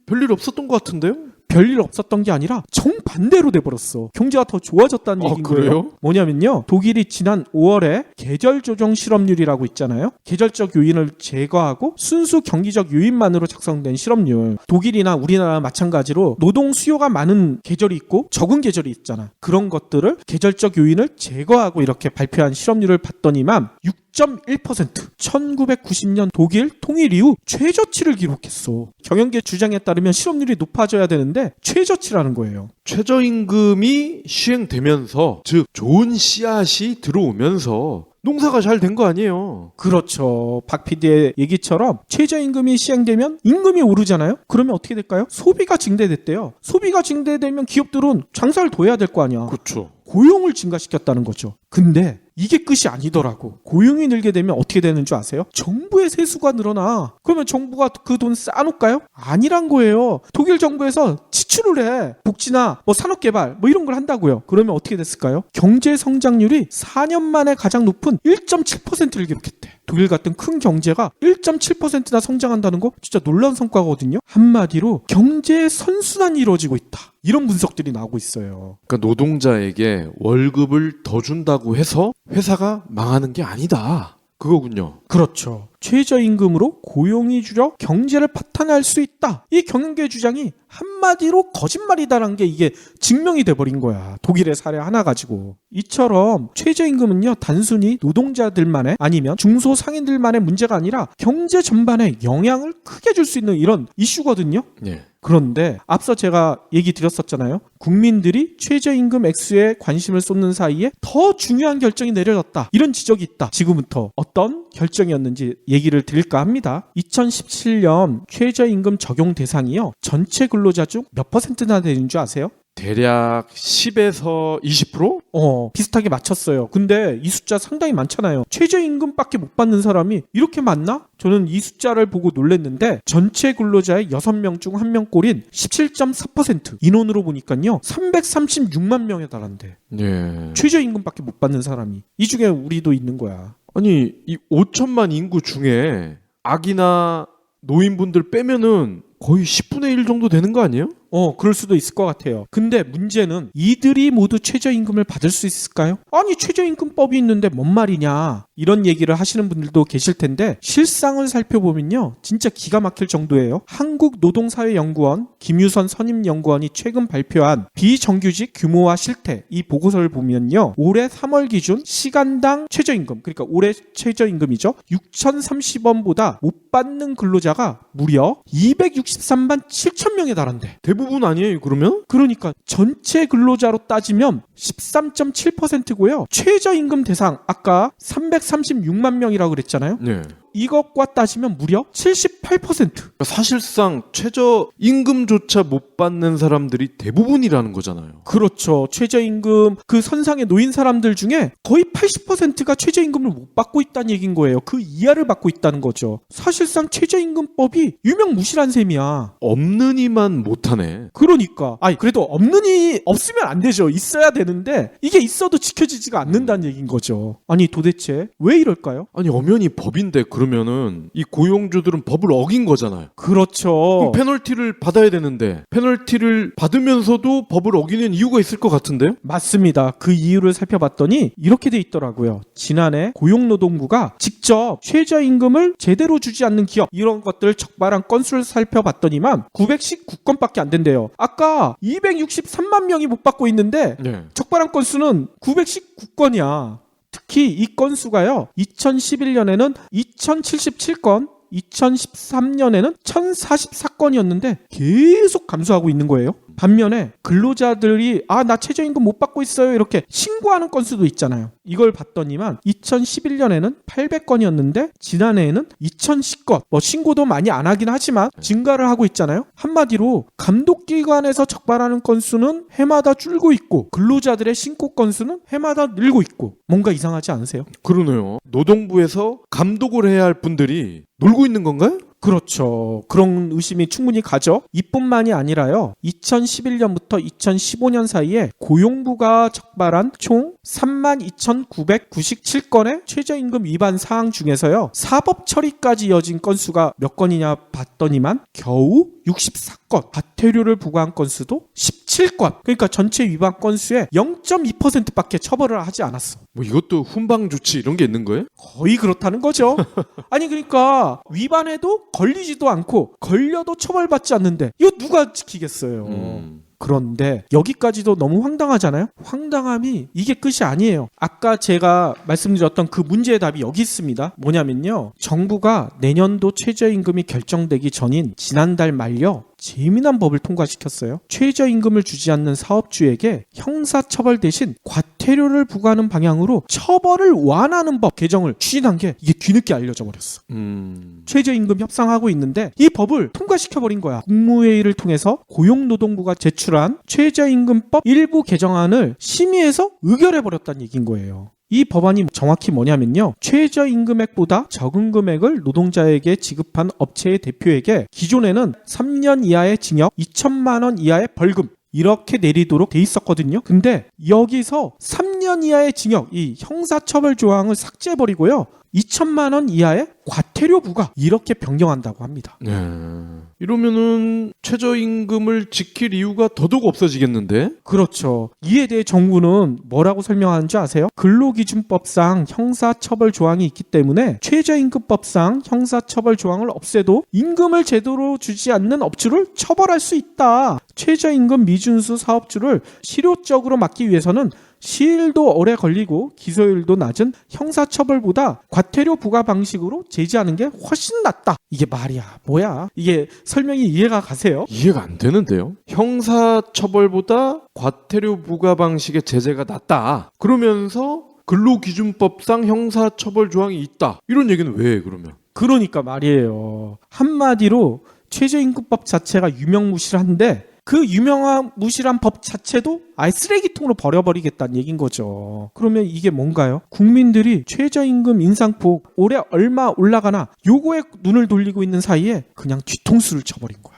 별일 없었던 것 같은데요? 별일 없었던 게 아니라 정반대로 돼버렸어. 경제가 더 좋아졌다는 얘기인 거예요. 그래요? 뭐냐면요. 독일이 지난 5월에 계절조정 실업률이라고 있잖아요. 계절적 요인을 제거하고 순수 경기적 요인만으로 작성된 실업률. 독일이나 우리나라 마찬가지로 노동 수요가 많은 계절이 있고 적은 계절이 있잖아. 그런 것들을 계절적 요인을 제거하고 이렇게 발표한 실업률을 봤더니만 6.1%. 1990년 독일 통일 이후 최저치를 기록했어. 경영계 주장에 따르면 실업률이 높아져야 되는데 최저치라는 거예요. 최저임금이 시행되면서, 즉 좋은 씨앗이 들어오면서 농사가 잘 된 거 아니에요? 그렇죠. 박 PD의 얘기처럼 최저임금이 시행되면 임금이 오르잖아요? 그러면 어떻게 될까요? 소비가 증대됐대요. 소비가 증대되면 기업들은 장사를 더 해야 될 거 아니야. 그렇죠. 고용을 증가시켰다는 거죠. 근데 이게 끝이 아니더라고. 고용이 늘게 되면 어떻게 되는 줄 아세요? 정부의 세수가 늘어나. 그러면 정부가 그 돈 쌓아놓을까요? 아니란 거예요. 독일 정부에서 지출을 해. 복지나 산업개발 이런 걸 한다고요. 그러면 어떻게 됐을까요? 경제 성장률이 4년 만에 가장 높은 1.7%를 기록했대. 독일 같은 큰 경제가 1.7%나 성장한다는 거 진짜 놀라운 성과거든요. 한마디로 경제의 선순환이 이루어지고 있다. 이런 분석들이 나오고 있어요. 그러니까 노동자에게 월급을 더 준다고 해서 회사가 망하는 게 아니다. 그거군요. 그렇죠. 최저임금으로 고용이 줄여 경제를 파탄할 수 있다. 이 경영계의 주장이 한마디로 거짓말이다라는 게 이게 증명이 돼버린 거야. 독일의 사례 하나 가지고. 이처럼 최저임금은요, 단순히 노동자들만의 아니면 중소상인들만의 문제가 아니라 경제 전반에 영향을 크게 줄 수 있는 이런 이슈거든요. 네. 그런데 앞서 제가 얘기 드렸었잖아요. 국민들이 최저임금 액수에 관심을 쏟는 사이에 더 중요한 결정이 내려졌다. 이런 지적이 있다. 지금부터 어떤 결정이었는지 얘기를 드릴까 합니다. 2017년 최저임금 적용 대상이요. 전체 근로자 중 몇 %나 되는 줄 아세요? 대략 10에서 20%? 비슷하게 맞췄어요. 근데 이 숫자 상당히 많잖아요. 최저임금밖에 못 받는 사람이 이렇게 많나? 저는 이 숫자를 보고 놀랐는데 전체 근로자의 6명 중 1명 꼴인 17.4%. 인원으로 보니까요. 336만 명에 달한대. 예. 최저임금밖에 못 받는 사람이. 이 중에 우리도 있는 거야. 아니, 이 5천만 인구 중에 아기나 노인분들 빼면은 거의 10분의 1 정도 되는 거 아니에요? 그럴 수도 있을 것 같아요. 근데 문제는 이들이 모두 최저임금을 받을 수 있을까요? 아니, 최저임금법이 있는데 뭔 말이냐. 이런 얘기를 하시는 분들도 계실 텐데 실상을 살펴보면요. 진짜 기가 막힐 정도예요. 한국노동사회연구원 김유선 선임연구원이 최근 발표한 비정규직 규모와 실태 이 보고서를 보면요. 올해 3월 기준 시간당 최저임금, 그러니까 올해 최저임금이죠. 6,030원보다 못 받는 근로자가 무려 263만 7천 명에 달한대. 대부분 아니에요, 그러면? 그러니까 전체 근로자로 따지면 13.7%고요. 최저임금 대상 아까 336만 명이라고 그랬잖아요. 네. 이것과 따지면 무려 78%. 그러니까 사실상 최저임금조차 못 받는 사람들이 대부분이라는 거잖아요. 그렇죠. 최저임금 그 선상에 놓인 사람들 중에 거의 80%가 최저임금을 못 받고 있다는 얘기인 거예요. 그 이하를 받고 있다는 거죠. 사실상 최저임금법이 유명무실한 셈이야. 없는 이만 못하네. 그러니까 그래도 없는 이 없으면 안 되죠. 있어야 되는데 이게 있어도 지켜지지가 않는다는 얘기인 거죠. 아니 도대체 왜 이럴까요? 아니 엄연히 법인데 그러면은 이 고용주들은 법을 어긴 거잖아요. 그렇죠. 그럼 페널티를 받아야 되는데 페널티를 받으면서도 법을 어기는 이유가 있을 것 같은데요? 맞습니다. 그 이유를 살펴봤더니 이렇게 돼 있더라고요. 지난해 고용노동부가 직접 최저임금을 제대로 주지 않는 기업 이런 것들 적발한 건수를 살펴봤더니만 919건밖에 안 된대요. 아까 263만 명이 못 받고 있는데 네. 적발한 건수는 919건이야. 특히 이 건수가요. 2011년에는 2077건, 2013년에는 1044건이었는데 계속 감소하고 있는 거예요. 반면에 근로자들이 나 최저임금 못 받고 있어요 이렇게 신고하는 건수도 있잖아요. 이걸 봤더니만 2011년에는 800건이었는데 지난해에는 2010건. 신고도 많이 안 하긴 하지만 증가를 하고 있잖아요. 한마디로 감독기관에서 적발하는 건수는 해마다 줄고 있고 근로자들의 신고 건수는 해마다 늘고 있고 뭔가 이상하지 않으세요? 그러네요. 노동부에서 감독을 해야 할 분들이 놀고 있는 건가요? 그렇죠. 그런 의심이 충분히 가죠. 이뿐만이 아니라요. 2011년부터 2015년 사이에 고용부가 적발한 총 32,997건의 최저임금 위반 사항 중에서요. 사법 처리까지 이어진 건수가 몇 건이냐 봤더니만 겨우 64건. 과태료를 부과한 건수도 17건. 그러니까 전체 위반 건수의 0.2%밖에 처벌을 하지 않았어. 이것도 훈방 조치 이런 게 있는 거예요? 거의 그렇다는 거죠. 아니 그러니까 위반해도 걸리지도 않고 걸려도 처벌받지 않는데 이거 누가 지키겠어요. 그런데 여기까지도 너무 황당하잖아요. 황당함이 이게 끝이 아니에요. 아까 제가 말씀드렸던 그 문제의 답이 여기 있습니다. 뭐냐면요. 정부가 내년도 최저임금이 결정되기 전인 지난달 말요. 재미난 법을 통과시켰어요. 최저임금을 주지 않는 사업주에게 형사처벌 대신 과태료를 부과하는 방향으로 처벌을 완화하는 법 개정을 추진한 게 이게 뒤늦게 알려져 버렸어. 최저임금 협상하고 있는데 이 법을 통과시켜버린 거야. 국무회의를 통해서 고용노동부가 제출한 최저임금법 일부 개정안을 심의해서 의결해버렸다는 얘기인 거예요. 이 법안이 정확히 뭐냐면요. 최저임금액보다 적은 금액을 노동자에게 지급한 업체의 대표에게 기존에는 3년 이하의 징역, 2천만 원 이하의 벌금 이렇게 내리도록 돼 있었거든요. 근데 여기서 3년 이하의 징역, 이 형사처벌 조항을 삭제해버리고요. 2천만 원 이하의 과태료 부과 이렇게 변경한다고 합니다. 이러면은 최저임금을 지킬 이유가 더더욱 없어지겠는데? 그렇죠. 이에 대해 정부는 뭐라고 설명하는 줄 아세요? 근로기준법상 형사처벌 조항이 있기 때문에 최저임금법상 형사처벌 조항을 없애도 임금을 제대로 주지 않는 업주를 처벌할 수 있다. 최저임금 미준수 사업주를 실효적으로 막기 위해서는 시일도 오래 걸리고 기소율도 낮은 형사처벌보다 과태료 부과 방식으로 제지하는 게 훨씬 낫다. 이게 말이야. 뭐야? 이게 설명이 이해가 가세요? 이해가 안 되는데요. 형사처벌보다 과태료 부과 방식의 제재가 낫다. 그러면서 근로기준법상 형사처벌 조항이 있다. 이런 얘기는 왜 그러면? 그러니까 말이에요. 한마디로 최저임금법 자체가 유명무실한데 그 유명한 무실한 법 자체도 아예 쓰레기통으로 버려버리겠다는 얘기인 거죠. 그러면 이게 뭔가요? 국민들이 최저임금 인상폭 올해 얼마 올라가나 요거에 눈을 돌리고 있는 사이에 그냥 뒤통수를 쳐버린 거야.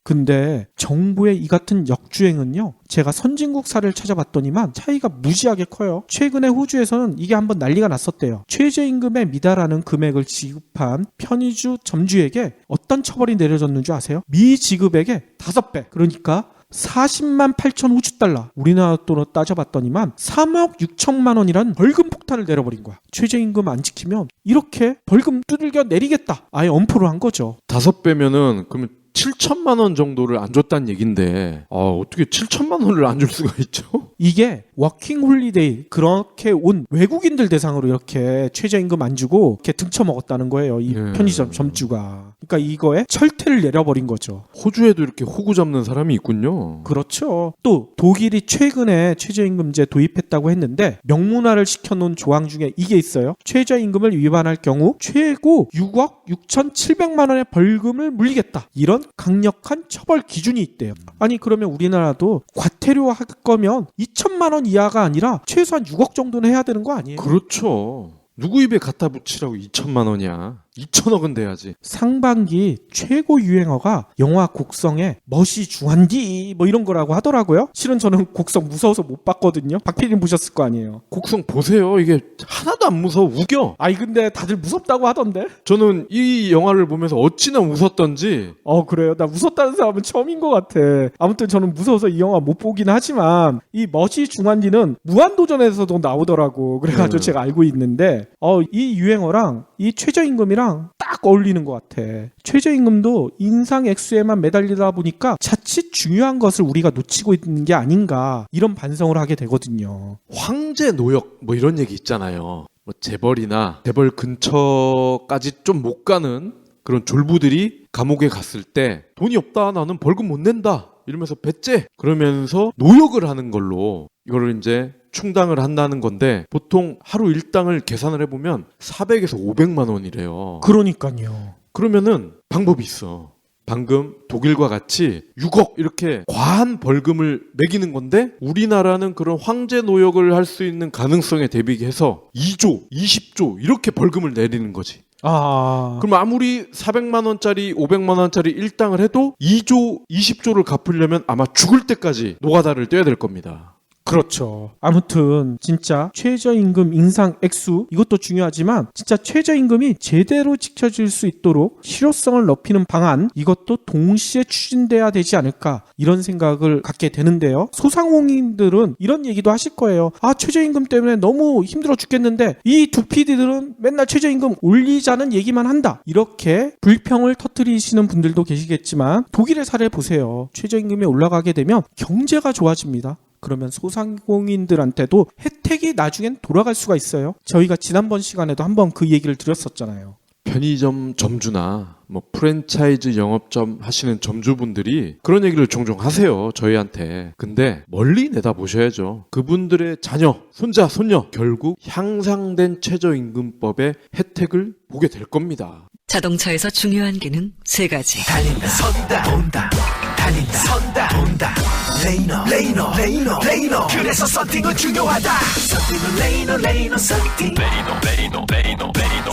근데 정부의 이 같은 역주행은요. 제가 선진국 사례를 찾아봤더니만 차이가 무지하게 커요. 최근에 호주에서는 이게 한번 난리가 났었대요. 최저임금에 미달하는 금액을 지급한 편의주 점주에게 어떤 처벌이 내려졌는 줄 아세요? 미지급액의 5배. 그러니까 40만 8천 호주달러. 우리나라 돈으로 따져봤더니만 3억 6천만 원이란 벌금 폭탄을 내려버린 거야. 최저임금 안 지키면 이렇게 벌금 두들겨 내리겠다. 아예 엄포를 한 거죠. 5배면은 그러면 7천만 원 정도를 안 줬다는 얘긴데 어떻게 7천만 원을 안 줄 수가 있죠? 이게 워킹 홀리데이 그렇게 온 외국인들 대상으로 이렇게 최저임금 안 주고 이렇게 등쳐먹었다는 거예요. 이 편의점 점주가. 그러니까 이거에 철퇴를 내려버린 거죠. 호주에도 이렇게 호구 잡는 사람이 있군요. 그렇죠. 또 독일이 최근에 최저임금제 도입했다고 했는데 명문화를 시켜놓은 조항 중에 이게 있어요. 최저임금을 위반할 경우 최고 6억 6,700만 원의 벌금을 물리겠다. 이런 강력한 처벌 기준이 있대요. 아니 그러면 우리나라도 과태료 할 거면 2천만 원 이하가 아니라 최소한 6억 정도는 해야 되는 거 아니에요? 그렇죠. 누구 입에 갖다 붙이라고 2천만 원이야. 2천억은 돼야지. 상반기 최고 유행어가 영화 곡성의 멋이 중한디 뭐 이런 거라고 하더라고요. 실은 저는 곡성 무서워서 못 봤거든요. 박PD님 보셨을 거 아니에요. 곡성 보세요. 이게 하나도 안 무서워. 웃겨. 아니 근데 다들 무섭다고 하던데. 저는 이 영화를 보면서 어찌나 웃었던지. 그래요? 나 웃었다는 사람은 처음인 것 같아. 아무튼 저는 무서워서 이 영화 못 보긴 하지만 이 멋이 중한디는 무한도전에서도 나오더라고. 그래가지고 제가 알고 있는데 이 유행어랑 이 최저임금이랑 딱 어울리는 것 같아. 최저임금도 인상 액수에만 매달리다 보니까 자칫 중요한 것을 우리가 놓치고 있는 게 아닌가 이런 반성을 하게 되거든요. 황제 노역 뭐 이런 얘기 있잖아요. 뭐 재벌이나 재벌 근처까지 좀 못 가는 그런 졸부들이 감옥에 갔을 때 돈이 없다 나는 벌금 못 낸다 이러면서 배째 그러면서 노역을 하는 걸로 이거를 이제 충당을 한다는 건데 보통 하루 일당을 계산을 해보면 400에서 500만 원이래요. 그러니까요. 그러면은 방법이 있어. 방금 독일과 같이 6억 이렇게 과한 벌금을 매기는 건데 우리나라는 그런 황제 노역을 할 수 있는 가능성에 대비해서 2조, 20조 이렇게 벌금을 내리는 거지. 그럼 아무리 400만 원짜리, 500만 원짜리 일당을 해도 2조, 20조를 갚으려면 아마 죽을 때까지 노가다를 떼야 될 겁니다. 그렇죠. 아무튼 진짜 최저임금 인상 액수 이것도 중요하지만 진짜 최저임금이 제대로 지켜질 수 있도록 실효성을 높이는 방안 이것도 동시에 추진돼야 되지 않을까 이런 생각을 갖게 되는데요. 소상공인들은 이런 얘기도 하실 거예요. 아, 최저임금 때문에 너무 힘들어 죽겠는데 이 두 PD들은 맨날 최저임금 올리자는 얘기만 한다. 이렇게 불평을 터뜨리시는 분들도 계시겠지만 독일의 사례 보세요. 최저임금이 올라가게 되면 경제가 좋아집니다. 그러면 소상공인들한테도 혜택이 나중엔 돌아갈 수가 있어요. 저희가 지난번 시간에도 한번 그 얘기를 드렸었잖아요. 편의점 점주나 뭐 프랜차이즈 영업점 하시는 점주분들이 그런 얘기를 종종 하세요. 저희한테. 근데 멀리 내다보셔야죠. 그분들의 자녀, 손자, 손녀 결국 향상된 최저임금법의 혜택을 보게 될 겁니다. 자동차에서 중요한 기능 3가지. 달린다 선다 온다 달린다 선다 온다 레이너 그래서 썬팅은 중요하다 썬팅은 레이너 썬팅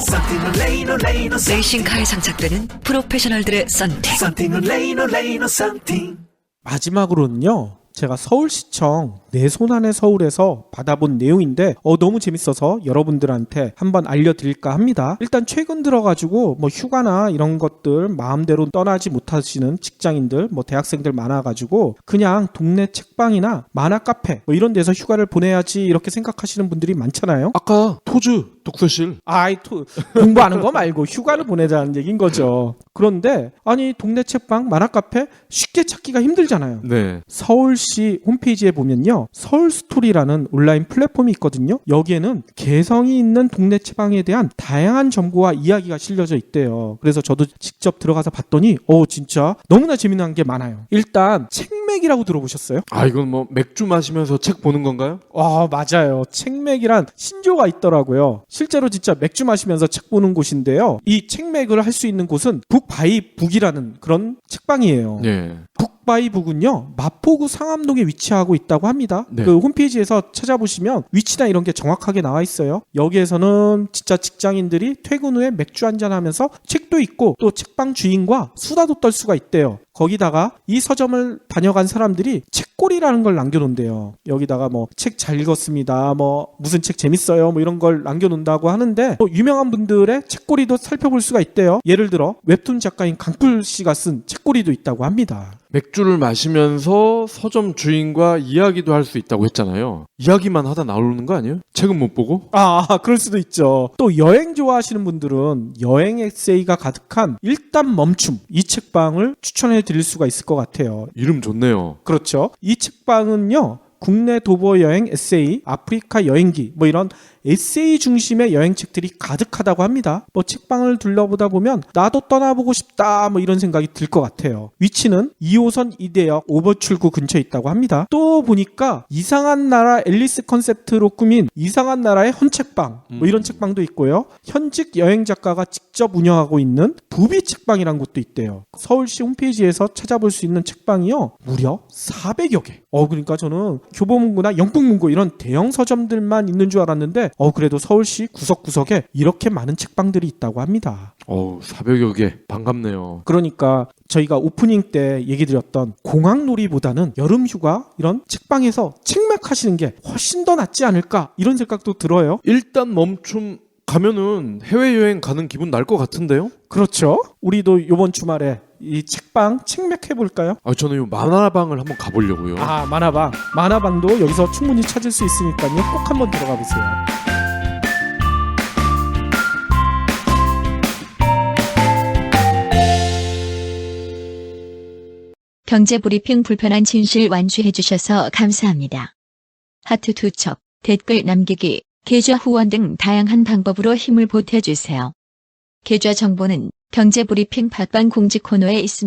썬팅은 레이너 레이싱카에 장착되는 프로페셔널들의 썬팅. 썬팅은 레이너 썬팅. 마지막으로는요. 제가 서울시청 내 손 안의 서울에서 받아본 내용인데 너무 재밌어서 여러분들한테 한번 알려드릴까 합니다. 일단 최근 들어가지고 뭐 휴가나 이런 것들 마음대로 떠나지 못하시는 직장인들 뭐 대학생들 많아가지고 그냥 동네 책방이나 만화 카페 뭐 이런 데서 휴가를 보내야지 이렇게 생각하시는 분들이 많잖아요. 아까 토즈 독서실 공부하는 거 말고 휴가를 보내자는 얘기인 거죠. 그런데 아니 동네 책방 만화 카페 쉽게 찾기가 힘들잖아요. 네. 서울시 홈페이지에 보면요. 서울스토리라는 온라인 플랫폼이 있거든요. 여기에는 개성이 있는 동네 책방에 대한 다양한 정보와 이야기가 실려져 있대요. 그래서 저도 직접 들어가서 봤더니 진짜 너무나 재미난 게 많아요. 일단 책맥이라고 들어보셨어요? 이건 뭐 맥주 마시면서 책 보는 건가요? 맞아요. 책맥이란 신조가 있더라고요. 실제로 진짜 맥주 마시면서 책 보는 곳인데요. 이 책맥을 할 수 있는 곳은 북바이북이라는 그런 책방이에요. 네. 북바이북은요 마포구 상암동에 위치하고 있다고 합니다. 네. 그 홈페이지에서 찾아보시면 위치나 이런 게 정확하게 나와 있어요. 여기에서는 진짜 직장인들이 퇴근 후에 맥주 한잔 하면서 책도 읽고 또 책방 주인과 수다도 떨 수가 있대요. 거기다가 이 서점을 다녀간 사람들이 책꼬리라는 걸 남겨놓는데요. 여기다가 뭐 책 잘 읽었습니다. 뭐 무슨 책 재밌어요. 뭐 이런 걸 남겨놓는다고 하는데 또 유명한 분들의 책꼬리도 살펴볼 수가 있대요. 예를 들어 웹툰 작가인 강풀 씨가 쓴 책꼬리도 있다고 합니다. 맥주를 마시면서 서점 주인과 이야기도 할 수 있다고 했잖아요. 이야기만 하다 나오는 거 아니에요? 책은 못 보고? 그럴 수도 있죠. 또 여행 좋아하시는 분들은 여행 에세이가 가득한 일단 멈춤 이 책방을 추천해 드릴 수가 있을 것 같아요. 이름 좋네요. 그렇죠. 이 책방은요. 국내 도보 여행 에세이, 아프리카 여행기 뭐 이런 에세이 중심의 여행책들이 가득하다고 합니다. 뭐 책방을 둘러보다 보면 나도 떠나보고 싶다 뭐 이런 생각이 들 것 같아요. 위치는 2호선 이대역 오버출구 근처에 있다고 합니다. 또 보니까 이상한 나라 앨리스 컨셉트로 꾸민 이상한 나라의 헌책방 뭐 이런 책방도 있고요. 현직 여행 작가가 직접 운영하고 있는 부비 책방이란 곳도 있대요. 서울시 홈페이지에서 찾아볼 수 있는 책방이요. 무려 400여 개. 그러니까 저는 교보문고나 영풍문고 이런 대형 서점들만 있는 줄 알았는데 그래도 서울시 구석구석에 이렇게 많은 책방들이 있다고 합니다. 400여 개. 반갑네요. 그러니까 저희가 오프닝 때 얘기 드렸던 공항놀이보다는 여름휴가 이런 책방에서 책맥하시는 게 훨씬 더 낫지 않을까 이런 생각도 들어요. 일단 멈춤 가면은 해외여행 가는 기분 날 것 같은데요? 그렇죠. 우리도 이번 주말에 이 책방 책맥 해볼까요? 저는 이 만화방을 한번 가보려고요. 만화방. 만화방도 여기서 충분히 찾을 수 있으니까요. 꼭 한번 들어가 보세요. 경제브리핑 불편한 진실 완주해주셔서 감사합니다. 하트 투척, 댓글 남기기, 계좌 후원 등 다양한 방법으로 힘을 보태주세요. 계좌 정보는 경제브리핑 팟빵 공지 코너에 있습니다.